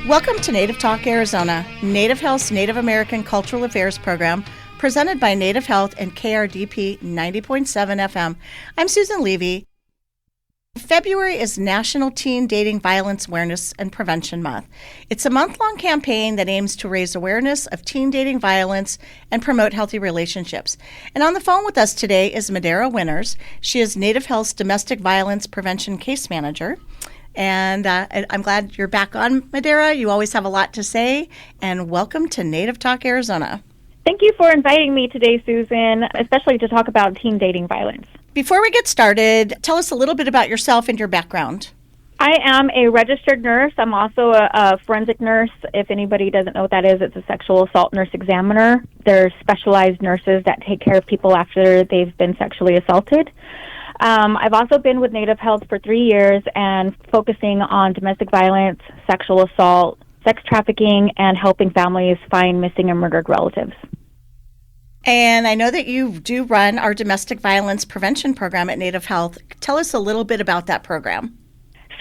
Welcome to Native Talk Arizona, Native Health's Native American Cultural Affairs program, presented by Native Health and KRDP 90.7 FM. I'm Susan Levy. February is National Teen Dating Violence Awareness and Prevention Month. It's a month-long campaign that aims to raise awareness of teen dating violence and promote healthy relationships. And on the phone with us today is Madara Winters. She is Native Health's Domestic Violence Prevention Case Manager. And I'm glad you're back on, Madara. You always have a lot to say. And welcome to Native Talk Arizona. Thank you for inviting me today, Susan, especially to talk about teen dating violence. Before we get started, tell us a little bit about yourself and your background. I am a registered nurse. I'm also a forensic nurse. If anybody doesn't know what that is, it's a sexual assault nurse examiner. They're specialized nurses that take care of people after they've been sexually assaulted. I've also been with Native Health for 3 years and focusing on domestic violence, sexual assault, sex trafficking, and helping families find missing and murdered relatives. And I know that you do run our domestic violence prevention program at Native Health. Tell us a little bit about that program.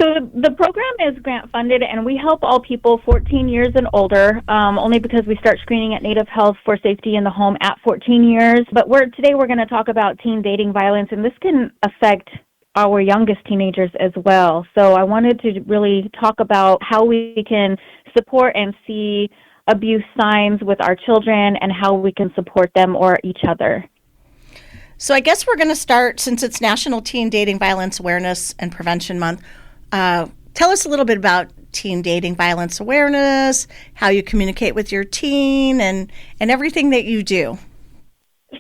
So the program is grant funded, and we help all people 14 years and older, only because we start screening at Native Health for safety in the home at 14 years. But today we're going to talk about teen dating violence, and this can affect our youngest teenagers as well. So I wanted to really talk about how we can support and see abuse signs with our children and how we can support them or each other. So I guess we're going to start, since it's National Teen Dating Violence Awareness and Prevention Month. Tell us a little bit about teen dating violence awareness, how you communicate with your teen, and everything that you do.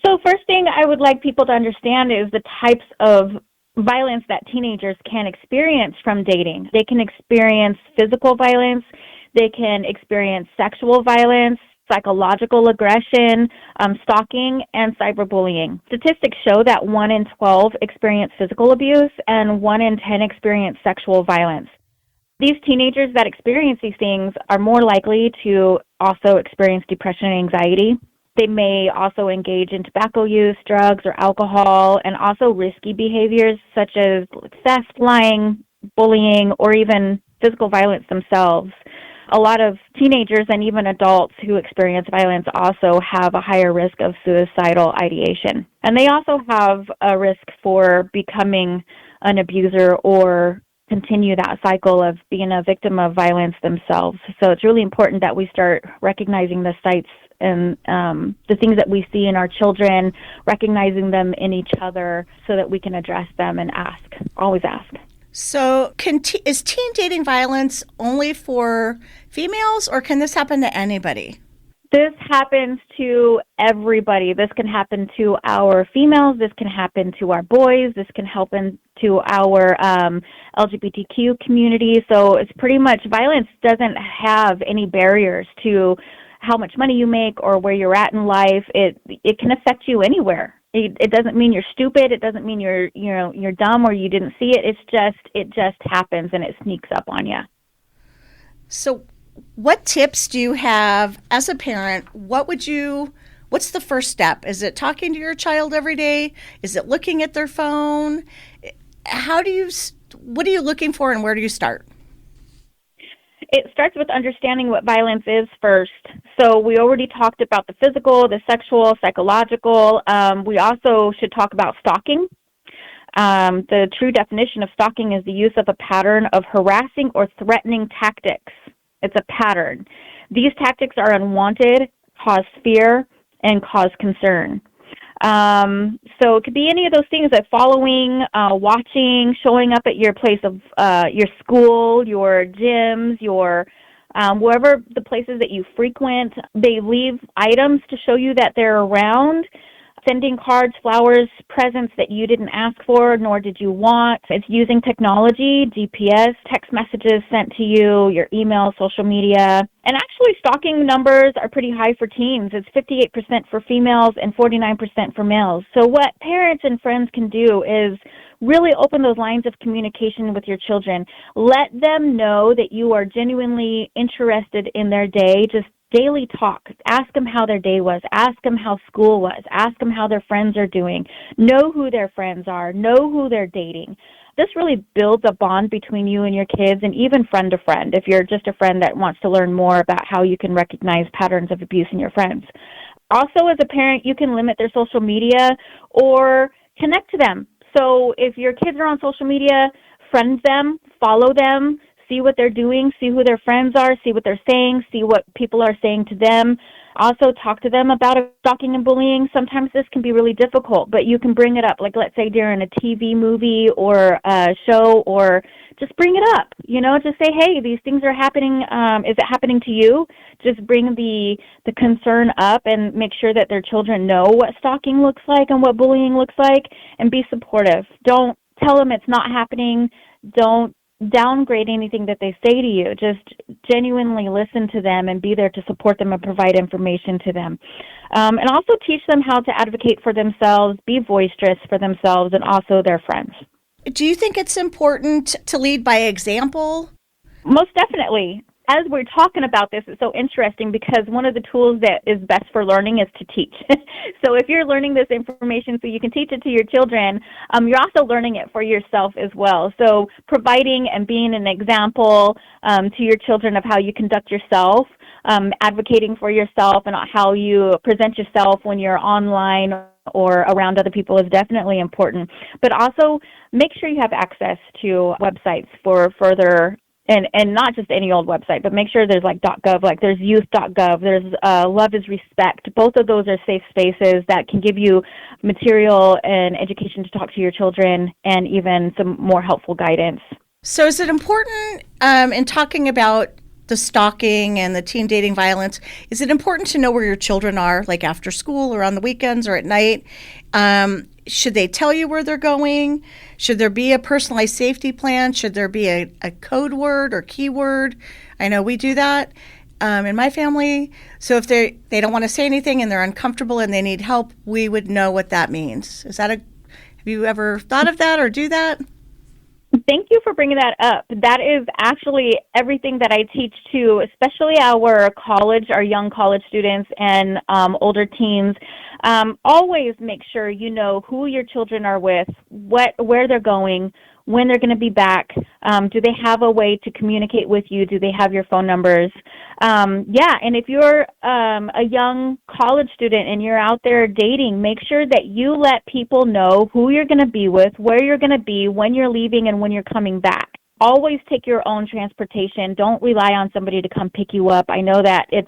So first thing I would like people to understand is the types of violence that teenagers can experience from dating. They can experience physical violence, they can experience sexual violence, psychological aggression, stalking, and cyberbullying. Statistics show that 1 in 12 experience physical abuse and 1 in 10 experience sexual violence. These teenagers that experience these things are more likely to also experience depression and anxiety. They may also engage in tobacco use, drugs, or alcohol, and also risky behaviors such as theft, lying, bullying, or even physical violence themselves. A lot of teenagers and even adults who experience violence also have a higher risk of suicidal ideation. And they also have a risk for becoming an abuser or continue that cycle of being a victim of violence themselves. So it's really important that we start recognizing the sites and the things that we see in our children, recognizing them in each other so that we can address them and always ask. So is teen dating violence only for females, or can this happen to anybody? This happens to everybody. This can happen to our females. This can happen to our boys. This can happen to our LGBTQ community. So it's pretty much violence doesn't have any barriers to how much money you make or where you're at in life. It can affect you anywhere. It doesn't mean you're stupid. It doesn't mean you're dumb or you didn't see it. It just happens and it sneaks up on you. So what tips do you have as a parent? What's the first step? Is it talking to your child every day? Is it looking at their phone? What are you looking for, and where do you start? It starts with understanding what violence is first. So we already talked about the physical, the sexual, psychological. We also should talk about stalking. The true definition of stalking is the use of a pattern of harassing or threatening tactics. It's a pattern. These tactics are unwanted, cause fear, and cause concern. So it could be any of those things, like following, watching, showing up at your place of your school, your gyms, your wherever the places that you frequent. They leave items to show you that they're around. Sending cards, flowers, presents that you didn't ask for, nor did you want. It's using technology, GPS, text messages sent to you, your email, social media. And actually, stalking numbers are pretty high for teens. It's 58% for females and 49% for males. So what parents and friends can do is really open those lines of communication with your children. Let them know that you are genuinely interested in their day. Just daily talk. Ask them how their day was. Ask them how school was. Ask them how their friends are doing. Know who their friends are. Know who they're dating. this really builds a bond between you and your kids, and even friend to friend, if you're just a friend that wants to learn more about how you can recognize patterns of abuse in your friends. Also, as a parent, you can limit their social media or connect to them. So if your kids are on social media, friend them, follow them, see what they're doing, see who their friends are, see what they're saying, see what people are saying to them. Also talk to them about stalking and bullying. Sometimes this can be really difficult, but you can bring it up, like let's say during a TV movie or a show, or just bring it up. Just say, hey, these things are happening. Is it happening to you? Just bring the concern up and make sure that their children know what stalking looks like and what bullying looks like, and be supportive. Don't tell them it's not happening. Don't downgrade anything that they say to you. Just genuinely listen to them and be there to support them and provide information to them. And also teach them how to advocate for themselves, be boisterous for themselves and also their friends. Do you think it's important to lead by example? Most definitely. As we're talking about this, it's so interesting because one of the tools that is best for learning is to teach. So if you're learning this information so you can teach it to your children, you're also learning it for yourself as well. So providing and being an example to your children of how you conduct yourself, advocating for yourself and how you present yourself when you're online or around other people is definitely important. But also make sure you have access to websites for further, and not just any old website, but make sure there's like .gov, like there's youth.gov, there's Love is Respect. Both of those are safe spaces that can give you material and education to talk to your children and even some more helpful guidance. So is it important in talking about the stalking and the teen dating violence, is it important to know where your children are, like after school or on the weekends or at night? Should they tell you where they're going? Should there be a personalized safety plan? Should there be a code word or keyword? I know we do that in my family. So if they don't want to say anything and they're uncomfortable and they need help, we would know what that means. Have you ever thought of that or do that? Thank you for bringing that up. That is actually everything that I teach to, especially our young college students and older teens. Always make sure you know who your children are with, where they're going, when they're going to be back. Do they have a way to communicate with you? Do they have your phone numbers? And if you're a young college student and you're out there dating, make sure that you let people know who you're going to be with, where you're going to be, when you're leaving, and when you're coming back. Always take your own transportation. Don't rely on somebody to come pick you up. I know that it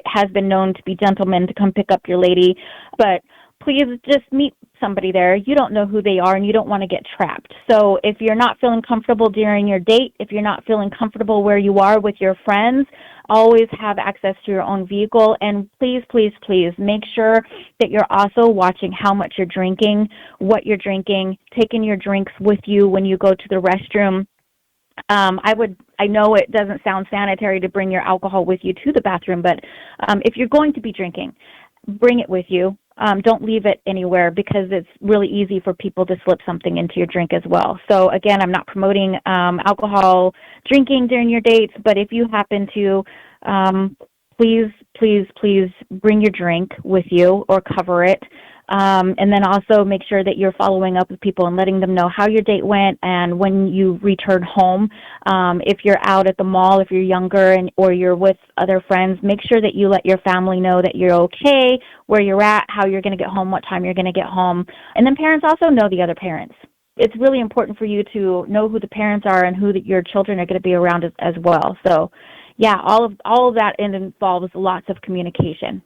has been known to be gentlemen to come pick up your lady, but please just meet somebody there. You don't know who they are and you don't want to get trapped. So if you're not feeling comfortable during your date, if you're not feeling comfortable where you are with your friends, always have access to your own vehicle. And please, please, please make sure that you're also watching how much you're drinking, what you're drinking, taking your drinks with you when you go to the restroom. I know it doesn't sound sanitary to bring your alcohol with you to the bathroom, but if you're going to be drinking, bring it with you. Don't leave it anywhere because it's really easy for people to slip something into your drink as well. So again, I'm not promoting alcohol drinking during your dates, but if you happen to, please, please, please bring your drink with you or cover it. And then also make sure that you're following up with people and letting them know how your date went and when you return home. If you're out at the mall, if you're younger or you're with other friends, make sure that you let your family know that you're okay, where you're at, how you're going to get home, what time you're going to get home. And then parents also know the other parents. It's really important for you to know who the parents are and who your children are going to be around as well. So, yeah, all of that involves lots of communication.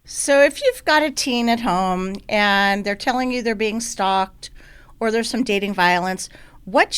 So if you've got a teen at home and they're telling you they're being stalked or there's some dating violence, what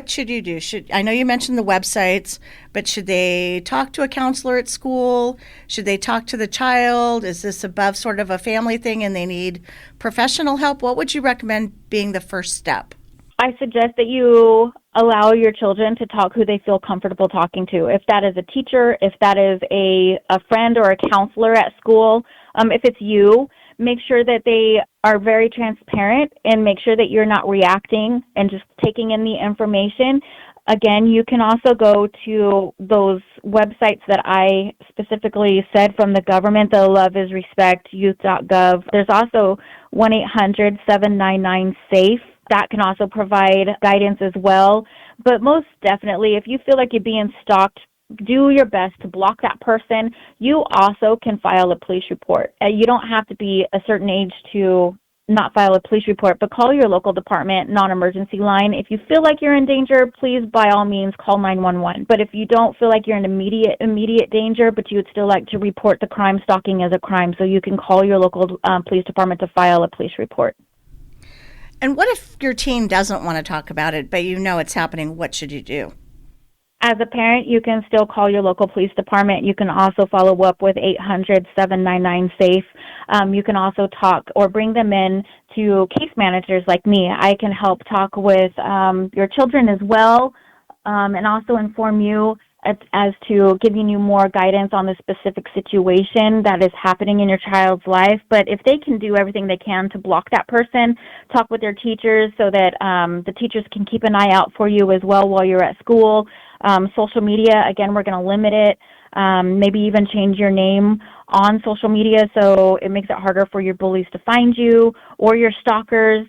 should you do? I know you mentioned the websites, but should they talk to a counselor at school? Should they talk to the child? Is this above sort of a family thing and they need professional help? What would you recommend being the first step? I suggest that you allow your children to talk who they feel comfortable talking to. If that is a teacher, if that is a friend or a counselor at school, if it's you, make sure that they are very transparent and make sure that you're not reacting and just taking in the information. Again, you can also go to those websites that I specifically said from the government, the Love is Respect, youth.gov. There's also 1-800-799-SAFE. that can also provide guidance as well. But most definitely, if you feel like you're being stalked, do your best to block that person. You also can file a police report. You don't have to be a certain age to not file a police report, but call your local department non-emergency line. If you feel like you're in danger, please, by all means, call 911. But if you don't feel like you're in immediate danger, but you would still like to report the crime, stalking as a crime, so you can call your local police department to file a police report. And what if your teen doesn't want to talk about it, but you know it's happening? What should you do? As a parent, you can still call your local police department. You can also follow up with 800-799-SAFE. You can also talk or bring them in to case managers like me. I can help talk with your children as well, and also inform you as to giving you more guidance on the specific situation that is happening in your child's life. But if they can do everything they can to block that person, talk with their teachers so that the teachers can keep an eye out for you as well while you're at school. Social media, again, we're going to limit it. Maybe even change your name on social media so it makes it harder for your bullies to find you or your stalkers.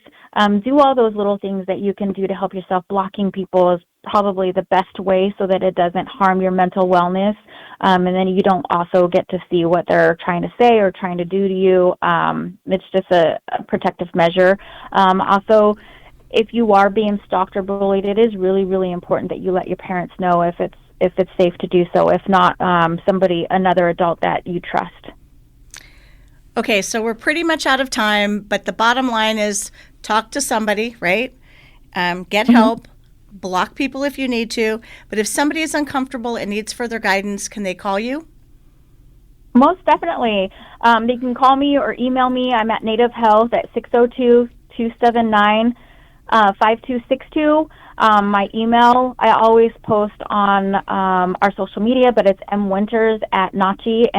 Do all those little things that you can do to help yourself. Blocking people is probably the best way so that it doesn't harm your mental wellness. And then you don't also get to see what they're trying to say or trying to do to you. It's just a protective measure. Also, if you are being stalked or bullied, it is really, really important that you let your parents know if it's safe to do so. If not, another adult that you trust. Okay, so we're pretty much out of time, but the bottom line is talk to somebody, right? Get help, block people if you need to. But if somebody is uncomfortable and needs further guidance, can they call you? Most definitely. They can call me or email me. I'm at Native Health at 602-279 5262. My email, I always post on our social media, but it's mwinters@nachi,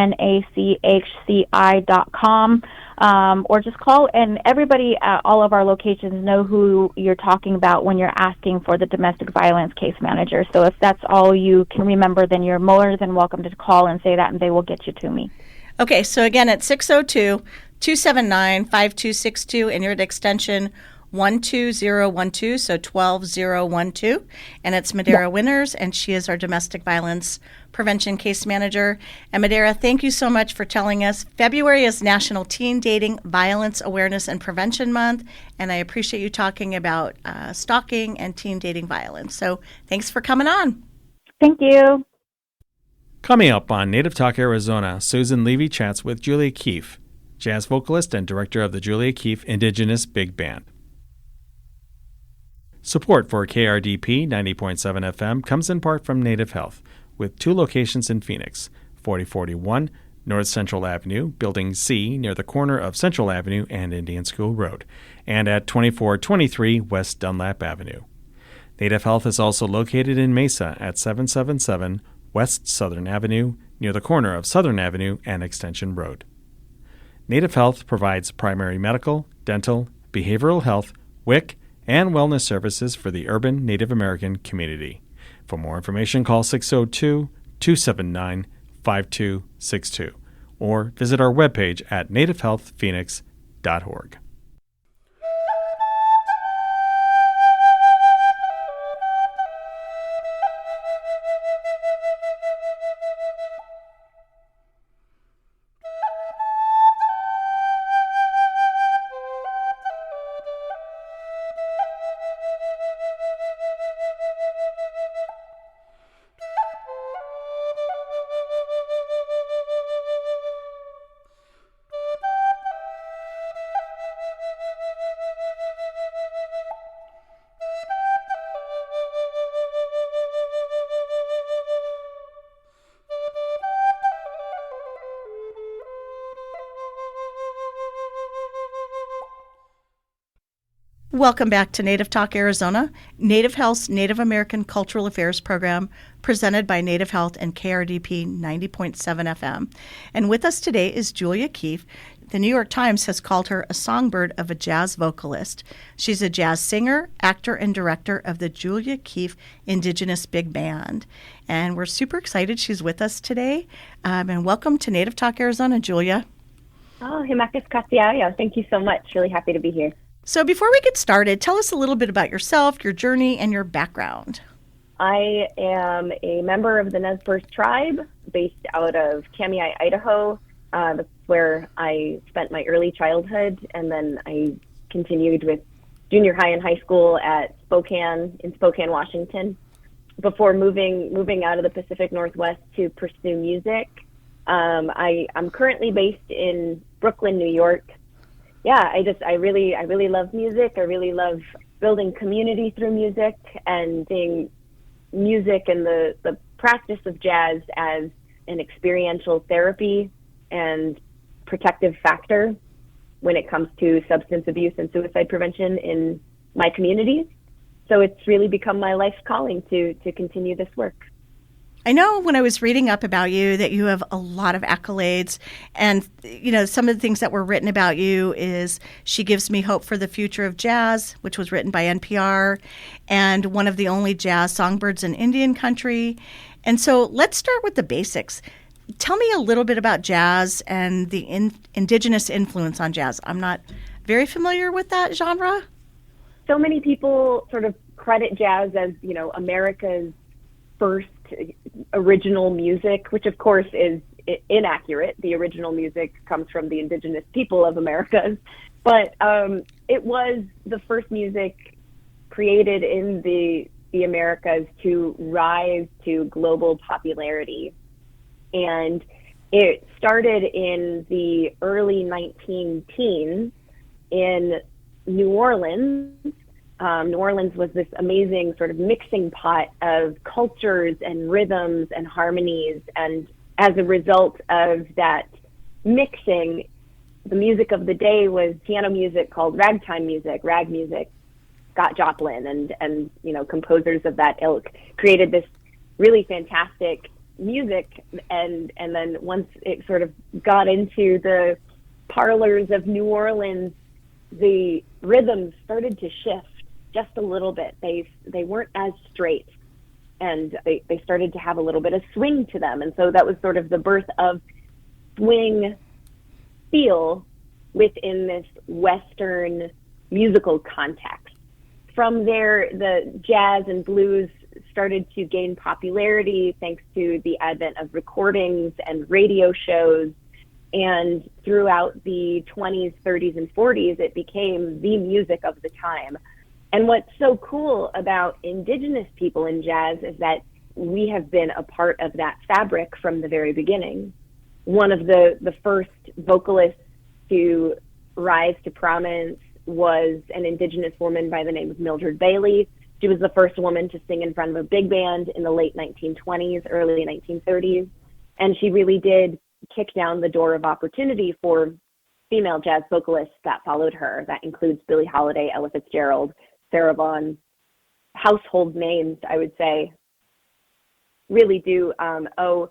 NACHCI.com. Or just call, and everybody at all of our locations know who you're talking about when you're asking for the domestic violence case manager. So if that's all you can remember, then you're more than welcome to call and say that, and they will get you to me. Okay, so again, it's 602-279-5262, and you're at extension 12012, so 12012, and it's Madara Winters, and she is our domestic violence prevention case manager. And Madara, thank you so much for telling us. February is National Teen Dating Violence Awareness and Prevention Month, and I appreciate you talking about stalking and teen dating violence. So thanks for coming on. Thank you. Coming up on Native Talk Arizona, Susan Levy chats with Julia Keefe, jazz vocalist and director of the Julia Keefe Indigenous Big Band. Support for KRDP 90.7 FM comes in part from Native Health, with 2 locations in Phoenix, 4041 North Central Avenue, Building C, near the corner of Central Avenue and Indian School Road, and at 2423 West Dunlap Avenue. Native Health is also located in Mesa at 777 West Southern Avenue, near the corner of Southern Avenue and Extension Road. Native Health provides primary medical, dental, behavioral health, WIC, and wellness services for the urban Native American community. For more information, call 602-279-5262 or visit our webpage at nativehealthphoenix.org. Welcome back to Native Talk Arizona, Native Health's Native American Cultural Affairs program, presented by Native Health and KRDP 90.7 FM. And with us today is Julia Keefe. The New York Times has called her a songbird of a jazz vocalist. She's a jazz singer, actor, and director of the Julia Keefe Indigenous Big Band. And we're super excited she's with us today. And welcome to Native Talk Arizona, Julia. Oh, Himakis Kasiayo. Thank you so much. Really happy to be here. So before we get started, tell us a little bit about yourself, your journey, and your background. I am a member of the Nez Perce tribe based out of Kamiah, Idaho. That's where I spent my early childhood, and then I continued with junior high and high school at Spokane, Washington, before moving out of the Pacific Northwest to pursue music. I'm currently based in Brooklyn, New York. Yeah, I really love music. I really love building community through music and seeing music and the practice of jazz as an experiential therapy and protective factor when it comes to substance abuse and suicide prevention in my communities. So it's really become my life's calling to continue this work. I know when I was reading up about you that you have a lot of accolades, and some of the things that were written about you is She Gives Me Hope for the Future of Jazz, which was written by NPR, and one of the only jazz songbirds in Indian country. And so let's start with the basics. Tell me a little bit about jazz and the indigenous influence on jazz. I'm not very familiar with that genre. So many people sort of credit jazz as, America's first original music, which of course is inaccurate. The original music comes from the indigenous people of America, but it was the first music created in the Americas to rise to global popularity. And it started in the early 19 teens in New Orleans. New Orleans was this amazing sort of mixing pot of cultures and rhythms and harmonies. And as a result of that mixing, the music of the day was piano music called ragtime music, rag music. Scott Joplin and composers of that ilk created this really fantastic music. And then once it sort of got into the parlors of New Orleans, the rhythms started to shift just a little bit. They weren't as straight, and they started to have a little bit of swing to them. And so that was sort of the birth of swing feel within this Western musical context. From there, the jazz and blues started to gain popularity thanks to the advent of recordings and radio shows. And throughout the 20s, 30s, and 40s, it became the music of the time. And what's so cool about indigenous people in jazz is that we have been a part of that fabric from the very beginning. One of the first vocalists to rise to prominence was an indigenous woman by the name of Mildred Bailey. She was the first woman to sing in front of a big band in the late 1920s, early 1930s. And she really did kick down the door of opportunity for female jazz vocalists that followed her. That includes Billie Holiday, Ella Fitzgerald, Sarah Vaughan. Household names, I would say, really do owe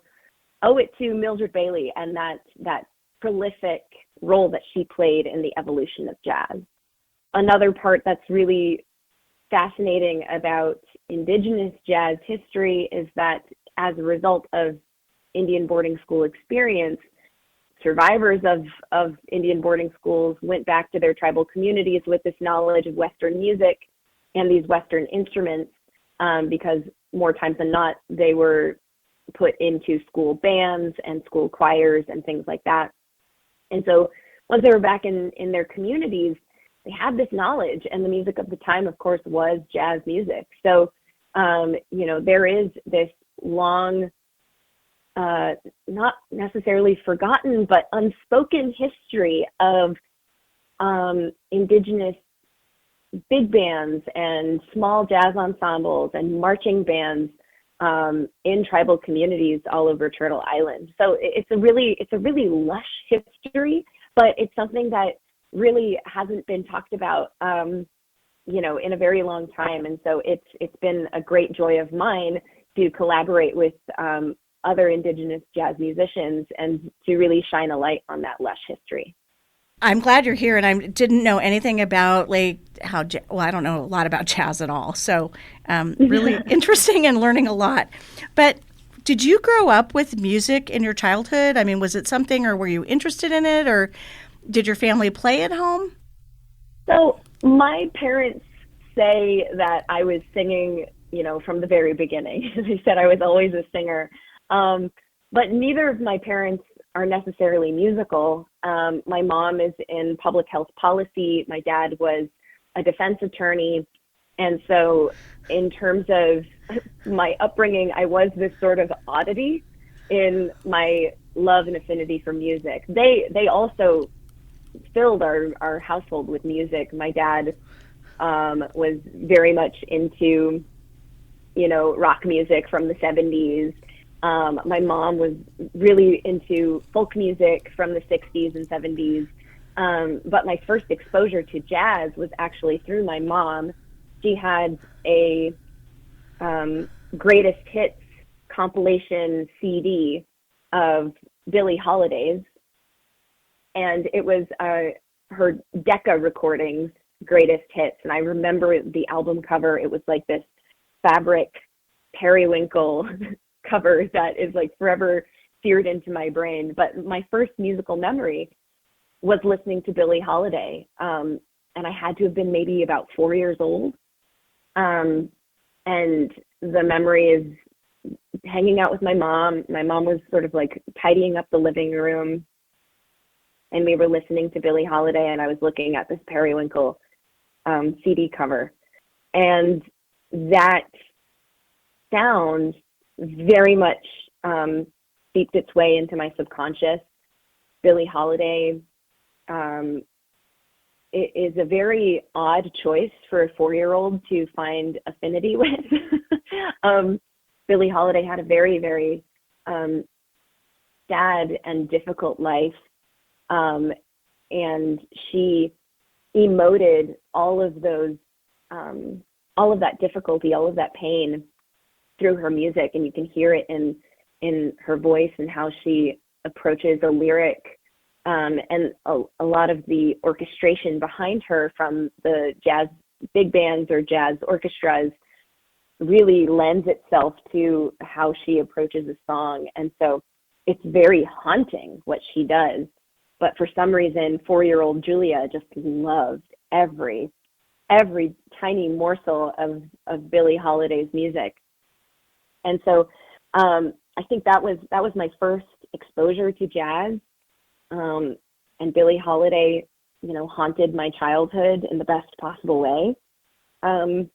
it to Mildred Bailey and that prolific role that she played in the evolution of jazz. Another part that's really fascinating about indigenous jazz history is that as a result of Indian boarding school experience, survivors of Indian boarding schools went back to their tribal communities with this knowledge of Western music and these Western instruments, because more times than not, they were put into school bands and school choirs and things like that. And so once they were back in their communities, they had this knowledge, and the music of the time, of course, was jazz music. So, there is this long, not necessarily forgotten, but unspoken history of indigenous big bands and small jazz ensembles and marching bands in tribal communities all over Turtle Island. So it's a really lush history, but it's something that really hasn't been talked about, in a very long time. And so it's been a great joy of mine to collaborate with other indigenous jazz musicians and to really shine a light on that lush history. I'm glad you're here, and I didn't know anything about I don't know a lot about jazz at all. So really interesting and learning a lot. But did you grow up with music in your childhood? I mean, was it something, or were you interested in it, or did your family play at home? So my parents say that I was singing, from the very beginning. They said I was always a singer. But neither of my parents are necessarily musical. My mom is in public health policy. My dad was a defense attorney. And so in terms of my upbringing, I was this sort of oddity in my love and affinity for music. They also filled our household with music. My dad was very much into, rock music from the 70s. My mom was really into folk music from the 60s and 70s. But my first exposure to jazz was actually through my mom. She had a greatest hits compilation CD of Billie Holiday's, and it was her Decca recordings greatest hits. And I remember the album cover. It was like this fabric periwinkle cover that is like forever seared into my brain. But my first musical memory was listening to Billie Holiday, and I had to have been maybe about 4 years old. And the memory is hanging out with my mom. My mom was sort of like tidying up the living room, and we were listening to Billie Holiday, and I was looking at this periwinkle CD cover. And that sound very much seeped its way into my subconscious. Billie Holiday it is a very odd choice for a 4-year-old to find affinity with. Billie Holiday had a very, very sad and difficult life, and she emoted all of that difficulty, all of that pain through her music, and you can hear it in her voice and how she approaches a lyric. And a lot of the orchestration behind her from the jazz big bands or jazz orchestras really lends itself to how she approaches a song. And so it's very haunting what she does. But for some reason, 4-year-old Julia just loved every tiny morsel of Billie Holiday's music. And so I think that was my first exposure to jazz. And Billie Holiday, haunted my childhood in the best possible way. In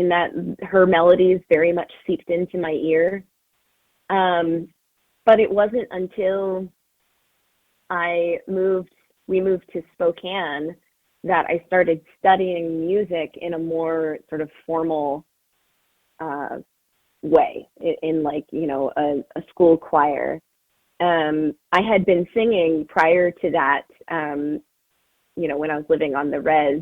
that her melodies very much seeped into my ear. But it wasn't until we moved to Spokane that I started studying music in a more sort of formal way, in like, a school choir. I had been singing prior to that, when I was living on the res,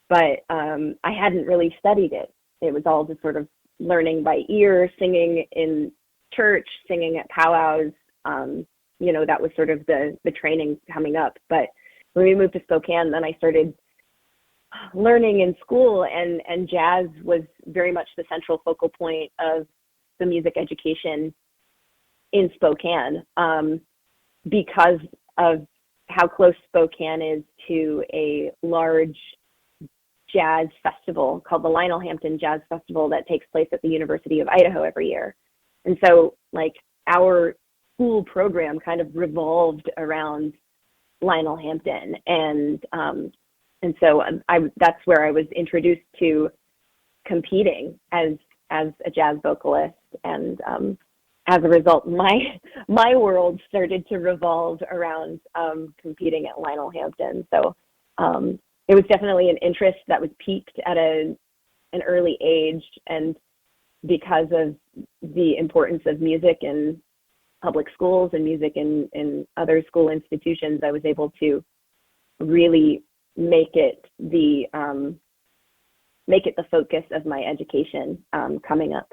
but I hadn't really studied it. It was all just sort of learning by ear, singing in church, singing at powwows. That was sort of the training coming up. But when we moved to Spokane, then I started learning in school, and jazz was very much the central focal point of the music education in Spokane, because of how close Spokane is to a large jazz festival called the Lionel Hampton Jazz Festival that takes place at the University of Idaho every year. And so like our school program kind of revolved around Lionel Hampton. And so that's where I was introduced to competing as a jazz vocalist. And as a result, my world started to revolve around competing at Lionel Hampton. So it was definitely an interest that was piqued at an early age, and because of the importance of music in public schools and music in other school institutions, I was able to really make it the focus of my education coming up.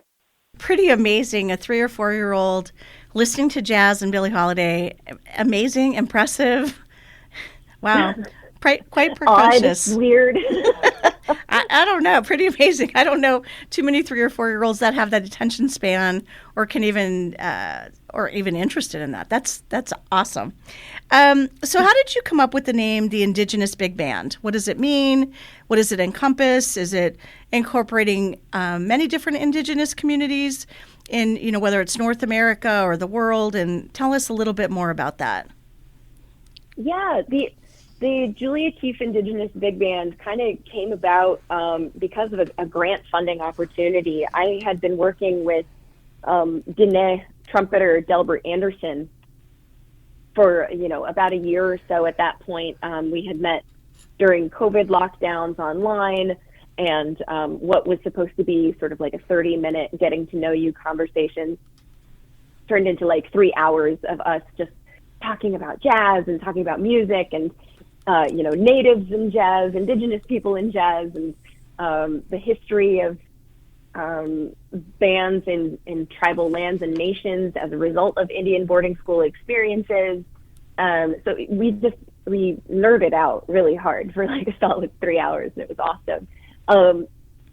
Pretty amazing, a 3 or 4-year-old listening to jazz and Billie Holiday. Amazing, impressive. Wow, quite precocious. Odd, weird. I don't know. Pretty amazing. I don't know too many 3 or 4-year-olds that have that attention span or can even or even interested in that. That's awesome. So how did you come up with the name the Indigenous Big Band? What does it mean? What does it encompass? Is it incorporating many different Indigenous communities in, whether it's North America or the world? And tell us a little bit more about that. Yeah, the Julia Keefe Indigenous Big Band kind of came about because of a grant funding opportunity. I had been working with Diné trumpeter Delbert Anderson for, about a year or so at that point. We had met during COVID lockdowns online, and what was supposed to be sort of like a 30-minute getting to know you conversation turned into like 3 hours of us just talking about jazz and talking about music and natives in jazz, indigenous people in jazz, and the history of bands in tribal lands and nations as a result of Indian boarding school experiences. So we nerded out really hard for like a solid 3 hours, and it was awesome.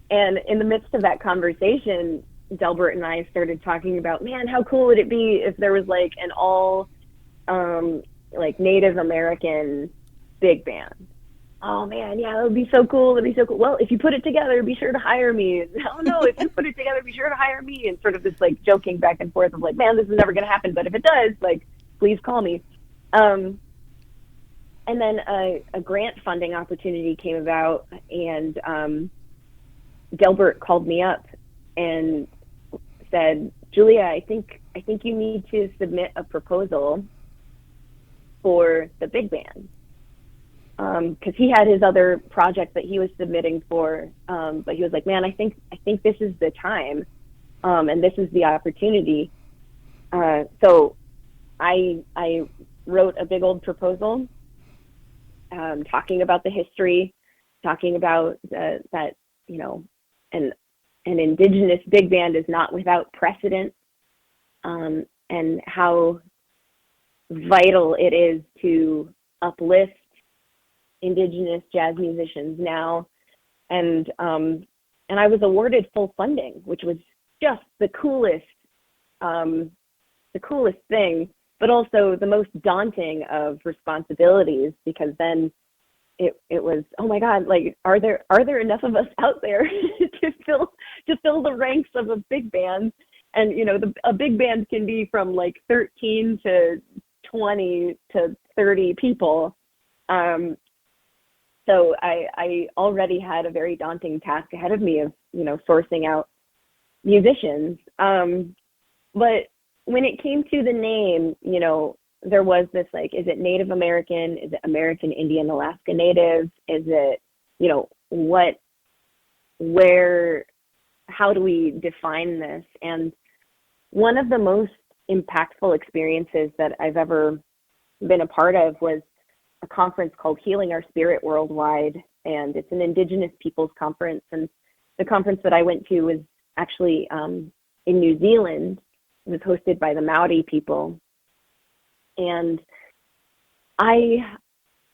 And in the midst of that conversation, Delbert and I started talking about, man, how cool would it be if there was like an all like Native American big band? Oh man, yeah, that would be so cool. That'd be so cool. Well, if you put it together, be sure to hire me. Oh no, if you put it together, be sure to hire me. And sort of this like joking back and forth of like, man, this is never going to happen. But if it does, like, please call me. And then a grant funding opportunity came about, and Delbert called me up and said, Julia, I think you need to submit a proposal for the big band. Because he had his other project that he was submitting for, but he was like, man, I think this is the time, and this is the opportunity. So I wrote a big old proposal, talking about the history, talking about that an indigenous big band is not without precedent, and how vital it is to uplift indigenous jazz musicians now. And I was awarded full funding, which was just the coolest thing, but also the most daunting of responsibilities, because then it was, oh my God, like, are there enough of us out there to fill the ranks of a big band? And a big band can be from like 13 to 20 to 30 people. So I already had a very daunting task ahead of me of, sourcing out musicians. But when it came to the name, there was this like, is it Native American? Is it American Indian Alaska Native? Is it, how do we define this? And one of the most impactful experiences that I've ever been a part of was a conference called Healing Our Spirit Worldwide, and it's an Indigenous Peoples Conference. And the conference that I went to was actually in New Zealand. It was hosted by the Maori people, and I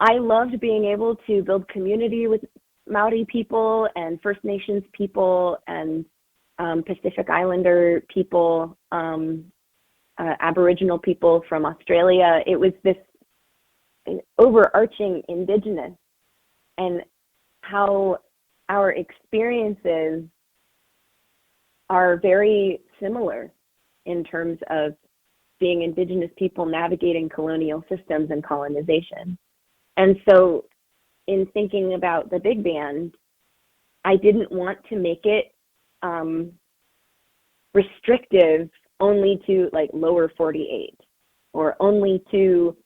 loved being able to build community with Maori people and First Nations people and Pacific Islander people, Aboriginal people from Australia. It was this overarching Indigenous, and how our experiences are very similar in terms of being Indigenous people navigating colonial systems and colonization. And so in thinking about the big band, I didn't want to make it restrictive only to like lower 48 or only to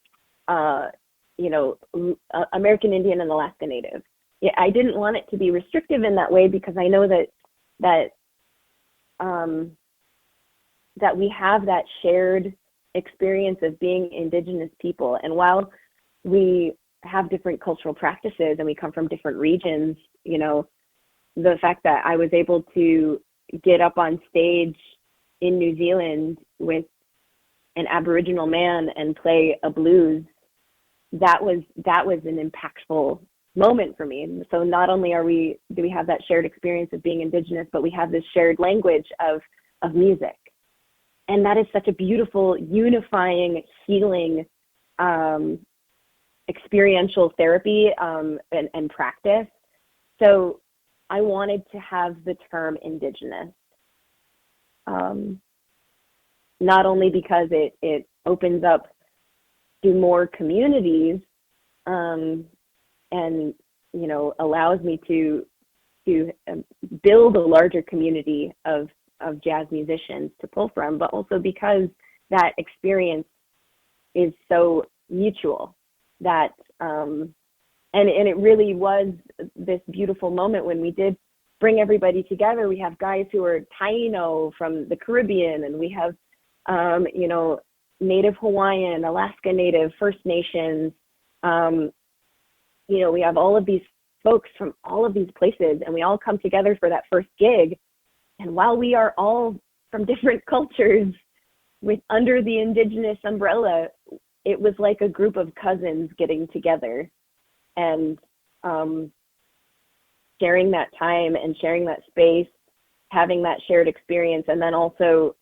American Indian and Alaska Native. Yeah, I didn't want it to be restrictive in that way, because I know that we have that shared experience of being Indigenous people. And while we have different cultural practices and we come from different regions, the fact that I was able to get up on stage in New Zealand with an Aboriginal man and play a blues, that was an impactful moment for me. And so not only do we have that shared experience of being Indigenous, but we have this shared language of music. And that is such a beautiful, unifying, healing, experiential therapy and practice. So I wanted to have the term Indigenous, not only because it opens up to more communities, and allows me to build a larger community of jazz musicians to pull from, but also because that experience is so mutual that and it really was this beautiful moment when we did bring everybody together. We have guys who are Taino from the Caribbean, and we have Native Hawaiian, Alaska Native, First Nations. We have all of these folks from all of these places, and we all come together for that first gig. And while we are all from different cultures under the Indigenous umbrella, it was like a group of cousins getting together and sharing that time and sharing that space, having that shared experience, and then also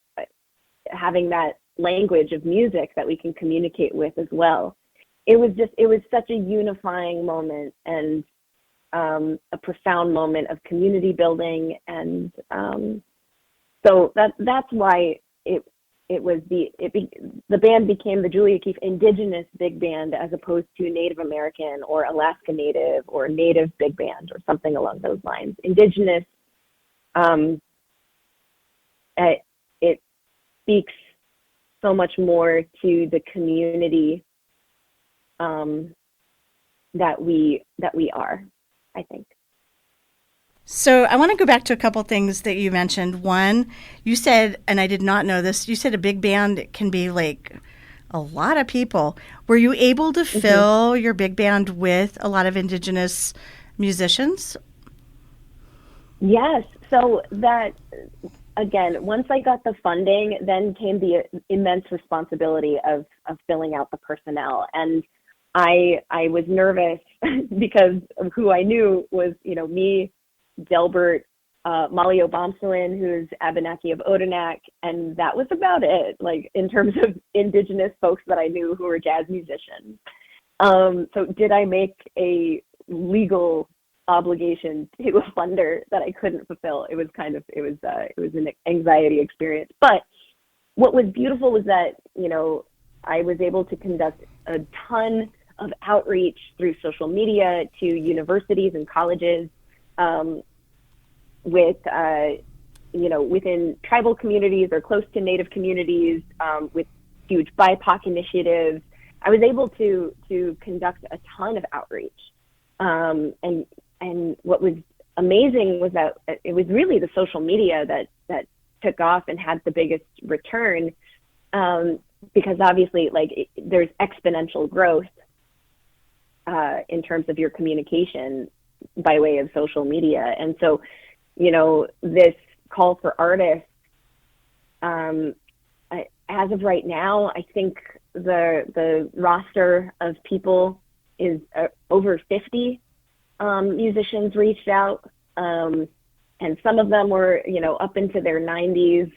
having that language of music that we can communicate with as well. It was such a unifying moment and a profound moment of community building, and so that's why the band became the Julia Keefe Indigenous Big Band as opposed to Native American or Alaska Native or Native Big Band or something along those lines. Indigenous, it speaks so much more to the community that we are, I think. So I want to go back to a couple things that you mentioned. One, you said, and I did not know this, you said a big band can be like a lot of people. Were you able to fill your big band with a lot of Indigenous musicians? Yes. So that, again, once I got the funding, then came the immense responsibility of filling out the personnel. And I was nervous because of who I knew was, me, Delbert, Molly Obomsalin, who's Abenaki of Odanak, and that was about it, like in terms of Indigenous folks that I knew who were jazz musicians. So did I make a legal obligation to a funder that I couldn't fulfill? It was an anxiety experience. But what was beautiful was that, I was able to conduct a ton of outreach through social media to universities and colleges, within tribal communities or close to Native communities, with huge BIPOC initiatives. I was able to conduct a ton of outreach. And what was amazing was that it was really the social media that took off and had the biggest return, because obviously, there's exponential growth in terms of your communication by way of social media. And so, this call for artists, as of right now, I think the roster of people is over 50 musicians reached out, and some of them were, up into their 90s.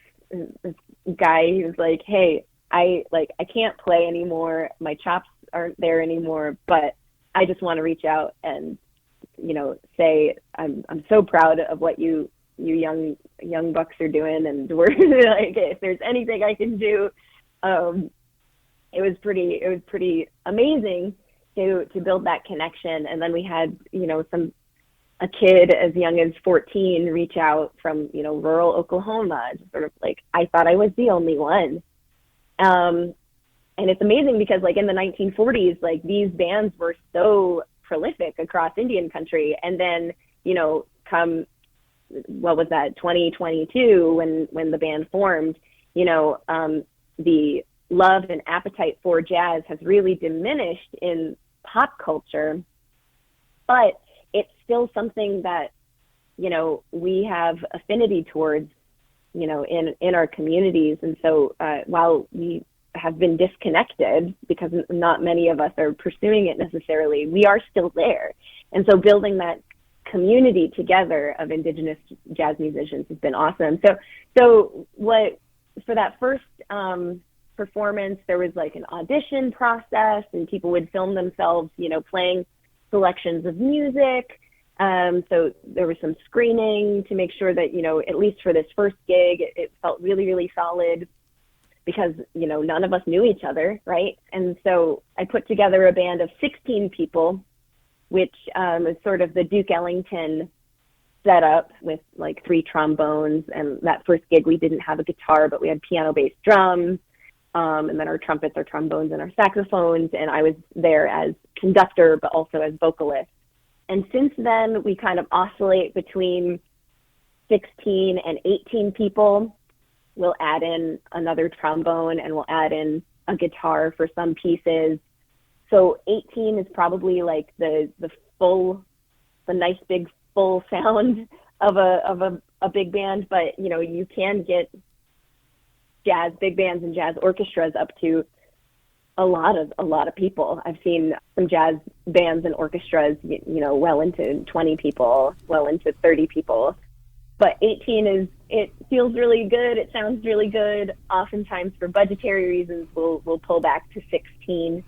This guy who was like, "Hey, I can't play anymore. My chops aren't there anymore, but I just want to reach out and, say I'm so proud of what you young bucks are doing, and we're like, if there's anything I can do." It was pretty amazing to build that connection. And then we had, a kid as young as 14 reach out from, rural Oklahoma, just sort of like, I thought I was the only one. And it's amazing because in the 1940s, these bands were so prolific across Indian country. And then, come, what was that, 2022, when the band formed, the love and appetite for jazz has really diminished in pop culture, but it's still something that, we have affinity towards, in our communities. And so while we have been disconnected because not many of us are pursuing it necessarily, we are still there. And so building that community together of Indigenous jazz musicians has been awesome. So what, for that first performance, there was like an audition process, and people would film themselves, playing selections of music. So there was some screening to make sure that, at least for this first gig, it felt really, really solid, because, none of us knew each other, right? And so I put together a band of 16 people, which is sort of the Duke Ellington setup with like 3 trombones. And that first gig, we didn't have a guitar, but we had piano, bass, drums, and then our trumpets, our trombones, and our saxophones. And I was there as conductor, but also as vocalist. And since then, we kind of oscillate between 16 and 18 people. We'll add in another trombone, and we'll add in a guitar for some pieces. So 18 is probably like the nice big full sound of a big band. But you can get jazz big bands and jazz orchestras up to a lot of people. I've seen some jazz bands and orchestras, well into 20 people, well into 30 people. But 18 it feels really good. It sounds really good. Oftentimes, for budgetary reasons, we'll pull back to 16.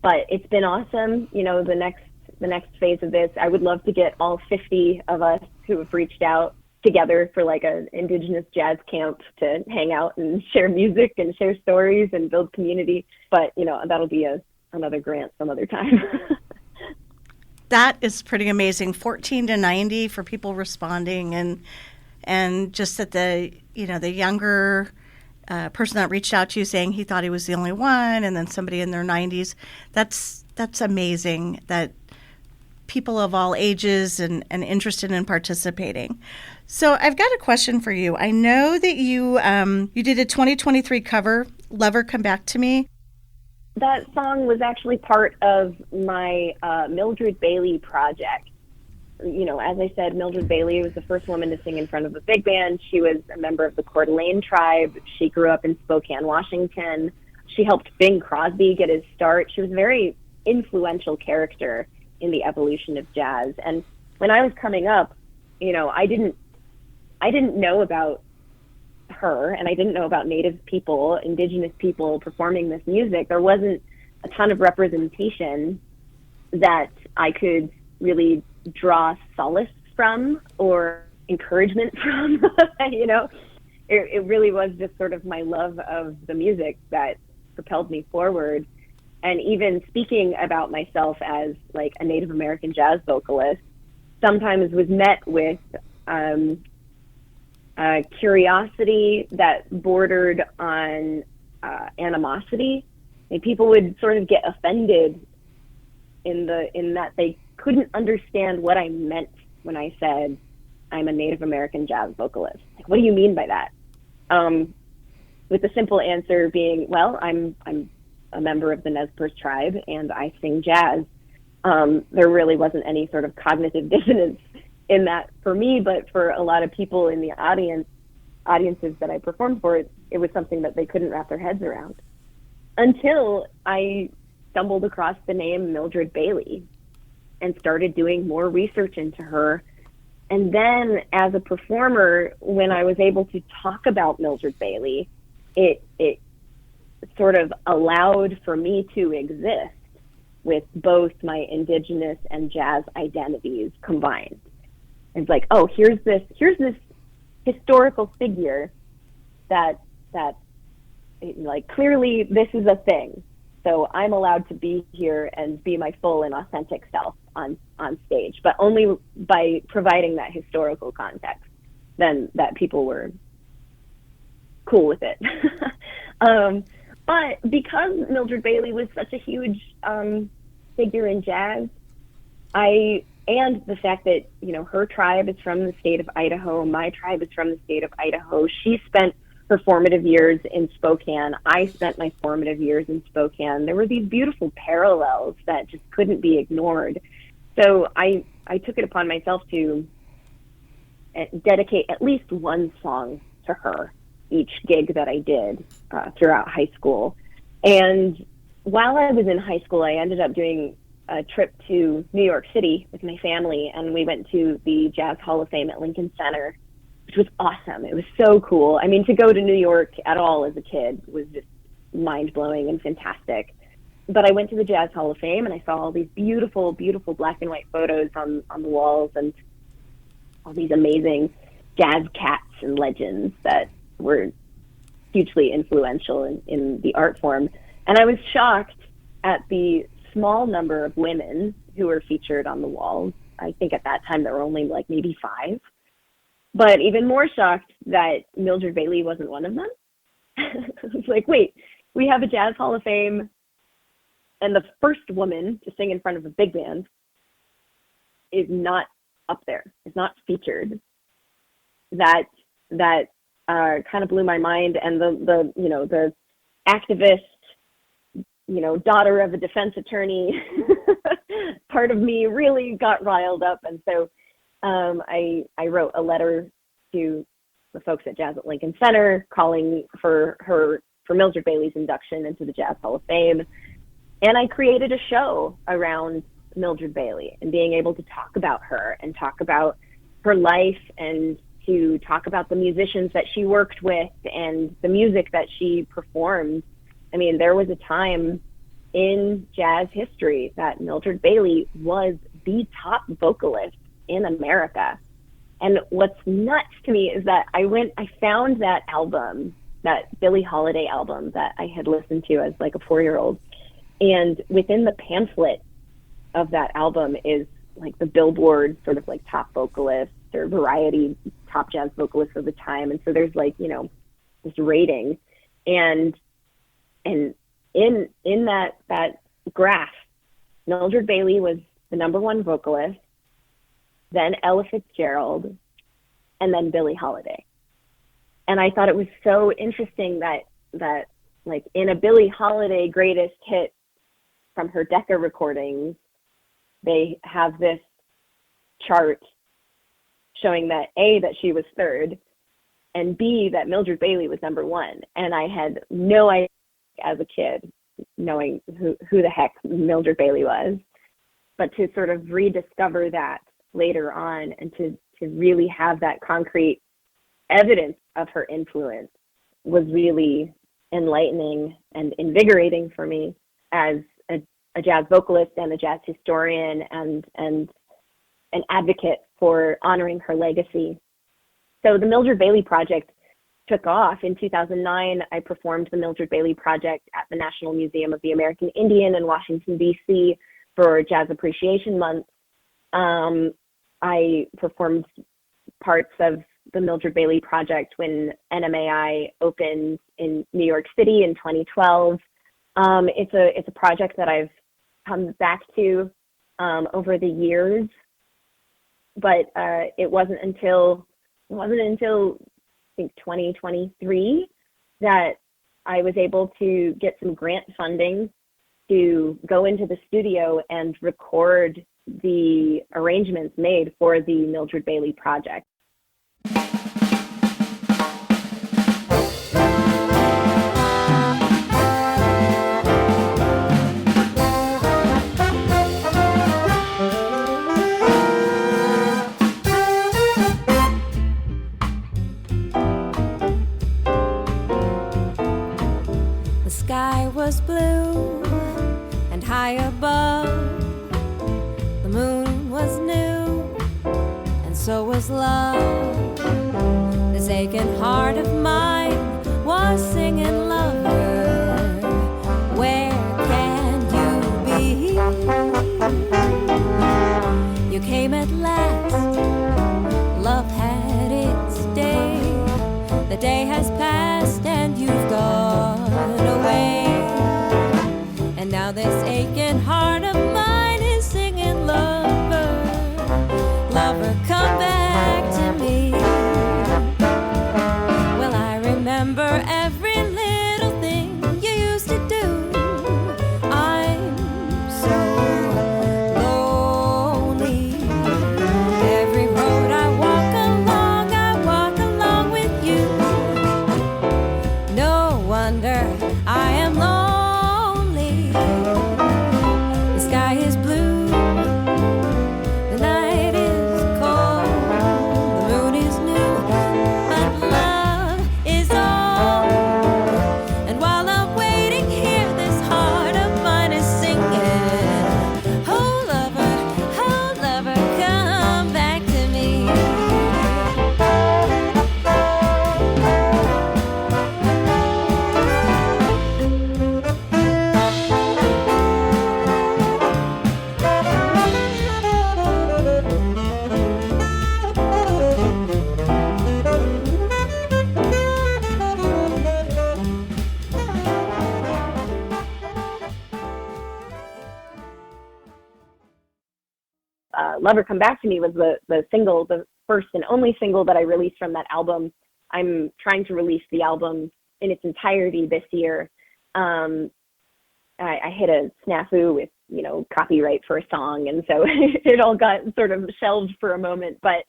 But it's been awesome. The next phase of this, I would love to get all 50 of us who have reached out together for like an Indigenous jazz camp to hang out and share music and share stories and build community. But, that'll be another grant some other time. That is pretty amazing. 14 to 90 for people responding, and just that the younger person that reached out to you saying he thought he was the only one, and then somebody in their 90s. That's amazing that people of all ages and interested in participating. So I've got a question for you. I know that you did a 2023 cover, Lover Come Back to Me. That song was actually part of my Mildred Bailey project. As I said, Mildred Bailey was the first woman to sing in front of a big band. She was a member of the Coeur d'Alene tribe. She grew up in Spokane, Washington. She helped Bing Crosby get his start. She was a very influential character in the evolution of jazz. And when I was coming up, I didn't know about her, and I didn't know about Native people, Indigenous people performing this music. There wasn't a ton of representation that I could really draw solace from or encouragement from. It really was just sort of my love of the music that propelled me forward. And even speaking about myself as like a Native American jazz vocalist sometimes was met with curiosity that bordered on animosity. And people would sort of get offended in that they couldn't understand what I meant when I said I'm a Native American jazz vocalist. Like, what do you mean by that? With the simple answer being, well, I'm a member of the Nez Perce tribe and I sing jazz. There really wasn't any sort of cognitive dissonance in that for me, but for a lot of people in the audiences that I performed for, it was something that they couldn't wrap their heads around. Until I stumbled across the name Mildred Bailey and started doing more research into her. And then as a performer, when I was able to talk about Mildred Bailey, it sort of allowed for me to exist with both my Indigenous and jazz identities combined. It's like, oh, here's this historical figure that like clearly this is a thing. So I'm allowed to be here and be my full and authentic self on stage, but only by providing that historical context, then that people were cool with it. But because Mildred Bailey was such a huge figure in jazz, and the fact that, her tribe is from the state of Idaho, my tribe is from the state of Idaho. She spent her formative years in Spokane. I spent my formative years in Spokane. There were these beautiful parallels that just couldn't be ignored. So I took it upon myself to dedicate at least one song to her each gig that I did throughout high school. And while I was in high school, I ended up doing a trip to New York City with my family, and we went to the Jazz Hall of Fame at Lincoln Center, which was awesome. It was so cool. I mean, to go to New York at all as a kid was just mind-blowing and fantastic. But I went to the Jazz Hall of Fame, and I saw all these beautiful, beautiful black and white photos on the walls, and all these amazing jazz cats and legends that were hugely influential in the art form. And I was shocked at the small number of women who were featured on the walls. I think at that time there were only like maybe 5. But even more shocked that Mildred Bailey wasn't one of them. I was like, wait, we have a Jazz Hall of Fame, and the first woman to sing in front of a big band is not up there, is not featured. That kind of blew my mind. And the activist, daughter of a defense attorney, part of me really got riled up. And so I wrote a letter to the folks at Jazz at Lincoln Center calling for Mildred Bailey's induction into the Jazz Hall of Fame. And I created a show around Mildred Bailey and being able to talk about her and talk about her life and to talk about the musicians that she worked with and the music that she performed. I mean, there was a time in jazz history that Mildred Bailey was the top vocalist in America. And what's nuts to me is that I found that album, that Billie Holiday album that I had listened to as like a 4-year-old. And within the pamphlet of that album is like the Billboard sort of like top vocalist or Variety top jazz vocalist of the time. And so there's like, this rating. And in that graph, Mildred Bailey was the #1 vocalist, then Ella Fitzgerald, and then Billie Holiday. And I thought it was so interesting that like in a Billie Holiday greatest hit from her Decca recordings, they have this chart showing that A, that she was 3rd, and B, that Mildred Bailey was #1. And I had no idea as a kid knowing who the heck Mildred Bailey was. But to sort of rediscover that later on and to really have that concrete evidence of her influence was really enlightening and invigorating for me as a jazz vocalist and a jazz historian and an advocate for honoring her legacy. So the Mildred Bailey Project took off. In 2009, I performed the Mildred Bailey Project at the National Museum of the American Indian in Washington, D.C. for Jazz Appreciation Month. I performed parts of the Mildred Bailey Project when NMAI opened in New York City in 2012. It's a project that I've come back to over the years, but it wasn't until I think 2023 that I was able to get some grant funding to go into the studio and record the arrangements made for the Mildred Bailey Project. The sky was blue and high above. The moon was new and so was love. This aching heart of mine was singing lover. Where can you be? You came at last. Love had its day. The day has passed and you've gone away. And now this aching heart of mine is singing lover, lover, come back to me. Well, I remember every little thing you used to do. I'm so lonely. Every road I walk along with you. No wonder I am lonely. Lover Come Back to Me was the single, the first and only single that I released from that album. I'm trying to release the album in its entirety this year. I hit a snafu with, copyright for a song, and so it all got sort of shelved for a moment. But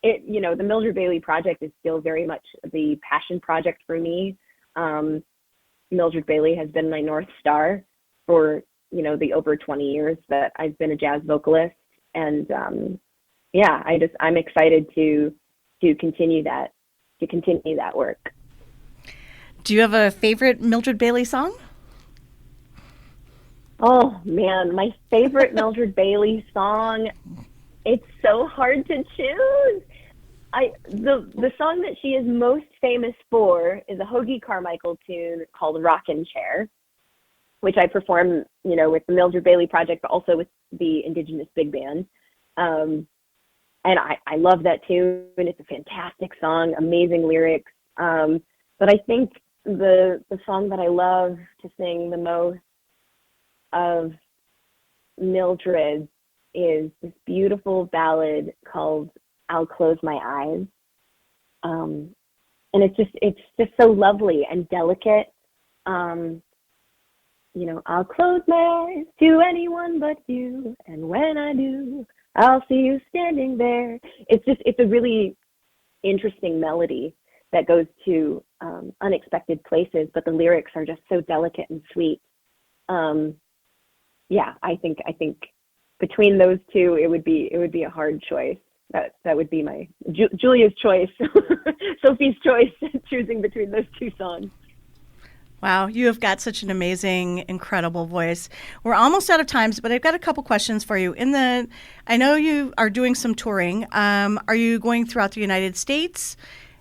the Mildred Bailey project is still very much the passion project for me. Mildred Bailey has been my North Star for, the over 20 years that I've been a jazz vocalist. And I'm excited to continue that work. Do you have a favorite Mildred Bailey song? Oh man, my favorite Mildred Bailey song. It's so hard to choose. The song that she is most famous for is a Hoagie Carmichael tune called Rockin' Chair, which I perform, with the Mildred Bailey Project, but also with the Indigenous Big Band. And I love that tune. It's a fantastic song, amazing lyrics. But I think the song that I love to sing the most of Mildred is this beautiful ballad called I'll Close My Eyes. And it's just so lovely and delicate. I'll close my eyes to anyone but you, and when I do, I'll see you standing there. It's a really interesting melody that goes to unexpected places, but the lyrics are just so delicate and sweet. I think between those two, it would be a hard choice. That would be my Julia's choice, Sophie's choice, choosing between those two songs. Wow, you have got such an amazing, incredible voice. We're almost out of time, but I've got a couple questions for you. I know you are doing some touring. Are you going throughout the United States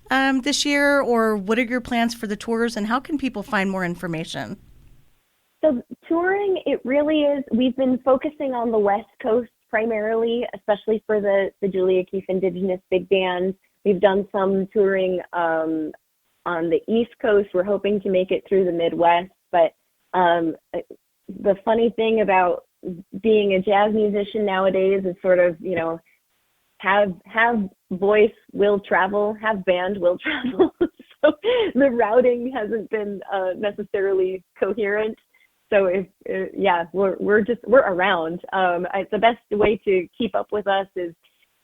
this year, or what are your plans for the tours, and how can people find more information? So touring, it really is. We've been focusing on the West Coast primarily, especially for the Julia Keefe Indigenous Big Band. We've done some touring on the East Coast. We're hoping to make it through the Midwest. But the funny thing about being a jazz musician nowadays is sort of, have voice will travel, have band will travel. So the routing hasn't been necessarily coherent. So we're around. The best way to keep up with us is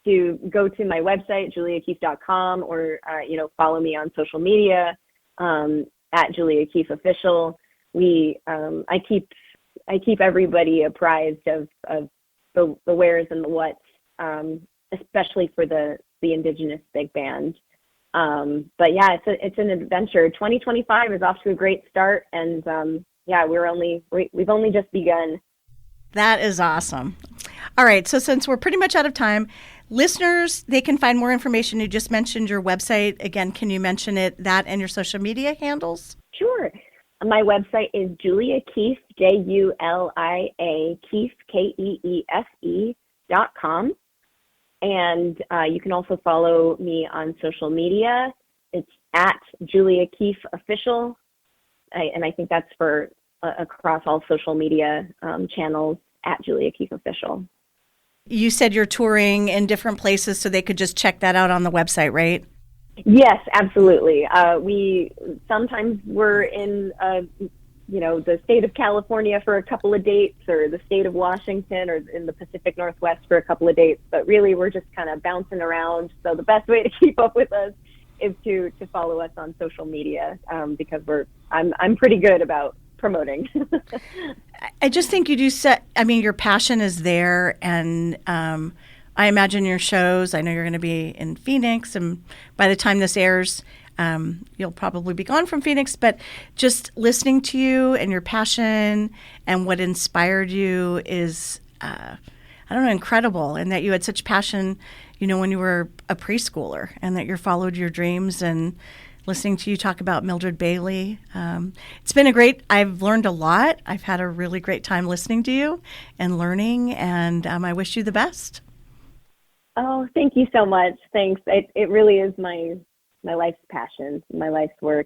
to go to my website, juliakeefe.com, or follow me on social media at Julia Keefe Official. I keep everybody apprised of the wheres and the whats, especially for the Indigenous Big Band. But yeah, it's an adventure. 2025 is off to a great start, and we've only just begun. That is awesome. All right, so since we're pretty much out of time, listeners, they can find more information. You just mentioned your website. Again, can you mention that and your social media handles? Sure. My website is Julia Keefe, Julia Keefe, KEEFE.com. And you can also follow me on social media. It's at Julia Keefe Official. And I think that's for across all social media channels at Julia Keefe Official. You said you're touring in different places, so they could just check that out on the website, right? Yes, absolutely. We're in, the state of California for a couple of dates, or the state of Washington, or in the Pacific Northwest for a couple of dates. But really, we're just kind of bouncing around. So the best way to keep up with us is to follow us on social media, because I'm pretty good about promoting. I just think you do your passion is there, and I imagine your shows, I know you're going to be in Phoenix, and by the time this airs, you'll probably be gone from Phoenix, but just listening to you and your passion and what inspired you is, incredible, and that you had such passion, when you were a preschooler, and that you followed your dreams. And listening to you talk about Mildred Bailey, it's been I've learned a lot. I've had a really great time listening to you and learning, and I wish you the best. Oh, thank you so much. Thanks. It really is my life's passion, my life's work.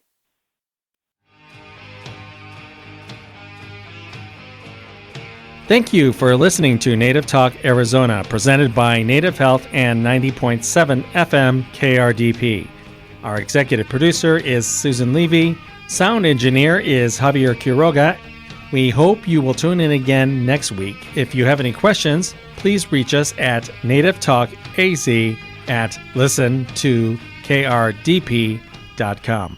Thank you for listening to Native Talk Arizona, presented by Native Health and 90.7 FM KRDP. Our executive producer is Susan Levy. Sound engineer is Javier Quiroga. We hope you will tune in again next week. If you have any questions, please reach us at nativetalkaz@listen2krdp.com.